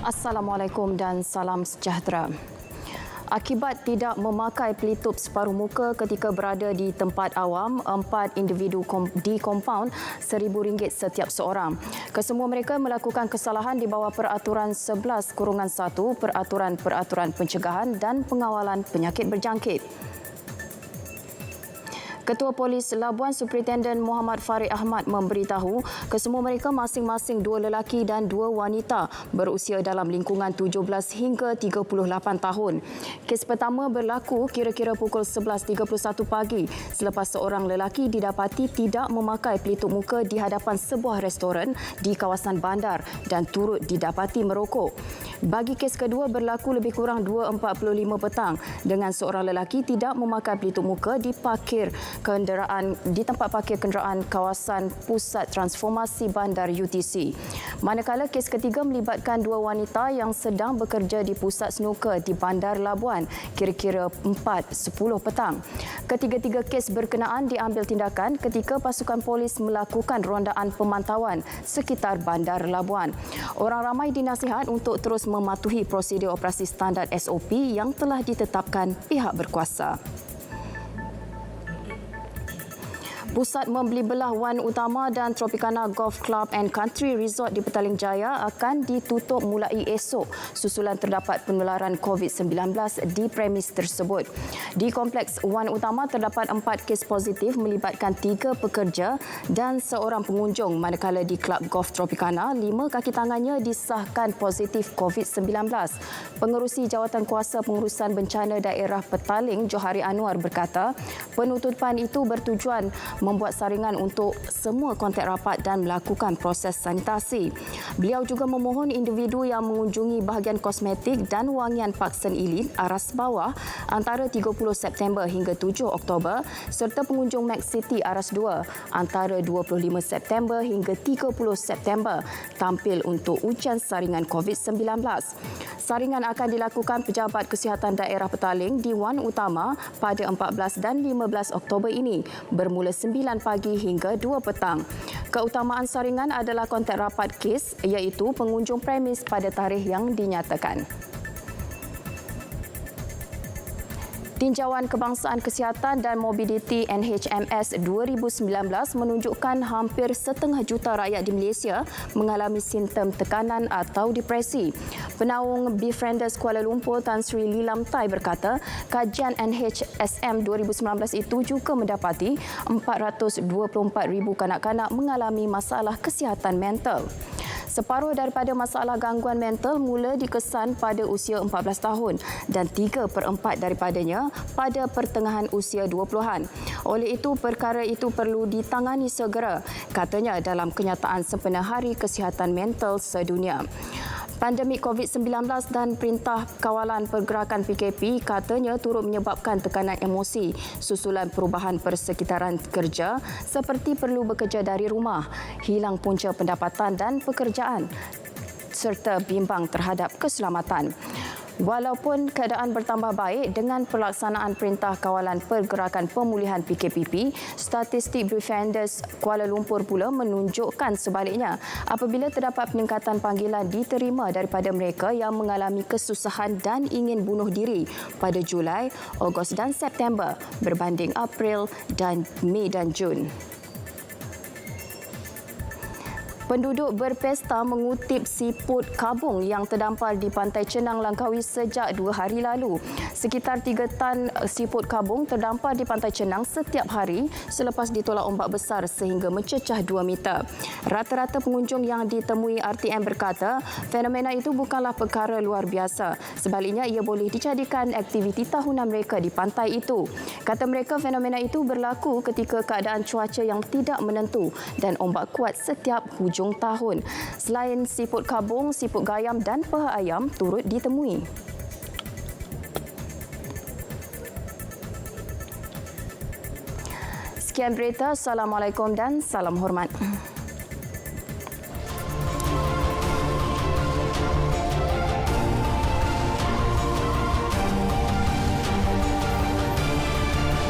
Assalamualaikum dan salam sejahtera. Akibat tidak memakai pelitup separuh muka ketika berada di tempat awam, 4 individu di kompaun RM1,000 setiap seorang. Kesemua mereka melakukan kesalahan di bawah Peraturan 11/1 Peraturan Pencegahan dan Pengawalan Penyakit Berjangkit. Ketua Polis Labuan Superintendent Muhammad Farid Ahmad memberitahu kesemua mereka masing-masing 2 lelaki dan 2 wanita berusia dalam lingkungan 17 hingga 38 tahun. Kes pertama berlaku kira-kira pukul 11.31 pagi selepas seorang lelaki didapati tidak memakai pelitup muka di hadapan sebuah restoran di kawasan bandar dan turut didapati merokok. Bagi kes kedua berlaku lebih kurang 2.45 petang dengan seorang lelaki tidak memakai pelitup muka di tempat parkir kenderaan kawasan Pusat Transformasi Bandar UTC. Manakala kes ketiga melibatkan 2 wanita yang sedang bekerja di pusat snooker di Bandar Labuan kira-kira 4.10 petang. Ketiga-tiga kes berkenaan diambil tindakan ketika pasukan polis melakukan rondaan pemantauan sekitar Bandar Labuan. Orang ramai dinasihat untuk terus mematuhi prosedur operasi standard SOP yang telah ditetapkan pihak berkuasa. Pusat membeli belah Wan Utama dan Tropicana Golf Club and Country Resort di Petaling Jaya akan ditutup mulai esok susulan terdapat penularan COVID-19 di premis tersebut. Di kompleks Wan Utama terdapat 4 kes positif melibatkan 3 pekerja dan seorang pengunjung, manakala di Klub Golf Tropicana 5 kaki tangannya disahkan positif COVID-19. Pengerusi Jawatan Kuasa Pengurusan Bencana Daerah Petaling Johari Anwar berkata, penutupan itu bertujuan membuat saringan untuk semua kontak rapat dan melakukan proses sanitasi. Beliau juga memohon individu yang mengunjungi bahagian kosmetik dan wangian Parkson Elite aras bawah antara 30 September hingga 7 Oktober serta pengunjung Max City aras 2 antara 25 September hingga 30 September tampil untuk ujian saringan COVID-19. Saringan akan dilakukan Pejabat Kesihatan Daerah Petaling di Wan Utama pada 14 dan 15 Oktober ini bermula 9 pagi hingga 2 petang. Keutamaan saringan adalah kontak rapat kes iaitu pengunjung premis pada tarikh yang dinyatakan. Tinjauan Kebangsaan Kesihatan dan Mobiliti NHMS 2019 menunjukkan hampir 1,5 juta rakyat di Malaysia mengalami simptom tekanan atau depresi. Penaung Befrienders Kuala Lumpur Tan Sri Lilam Tai berkata, kajian NHSM 2019 itu juga mendapati 424,000 kanak-kanak mengalami masalah kesihatan mental. Separuh daripada masalah gangguan mental mula dikesan pada usia 14 tahun dan 3/4 daripadanya pada pertengahan usia 20-an. Oleh itu, perkara itu perlu ditangani segera, katanya dalam kenyataan sempena Hari Kesihatan Mental Sedunia. Pandemik COVID-19 dan Perintah Kawalan Pergerakan PKP katanya turut menyebabkan tekanan emosi susulan perubahan persekitaran kerja seperti perlu bekerja dari rumah, hilang punca pendapatan dan pekerjaan serta bimbang terhadap keselamatan. Walaupun keadaan bertambah baik dengan pelaksanaan Perintah Kawalan Pergerakan Pemulihan PKPP, statistik Befrienders Kuala Lumpur pula menunjukkan sebaliknya apabila terdapat peningkatan panggilan diterima daripada mereka yang mengalami kesusahan dan ingin bunuh diri pada Julai, Ogos dan September berbanding April dan Mei dan Jun. Penduduk berpesta mengutip siput kabung yang terdampar di Pantai Cenang, Langkawi sejak 2 hari lalu. Sekitar 3 tan siput kabung terdampar di Pantai Cenang setiap hari selepas ditolak ombak besar sehingga mencecah 2 meter. Rata-rata pengunjung yang ditemui RTM berkata, fenomena itu bukanlah perkara luar biasa. Sebaliknya, ia boleh dijadikan aktiviti tahunan mereka di pantai itu. Kata mereka, fenomena itu berlaku ketika keadaan cuaca yang tidak menentu dan ombak kuat setiap hujung tahun. Selain siput kabung, siput gayam dan paha ayam turut ditemui. Sekian berita. Assalamualaikum dan salam hormat.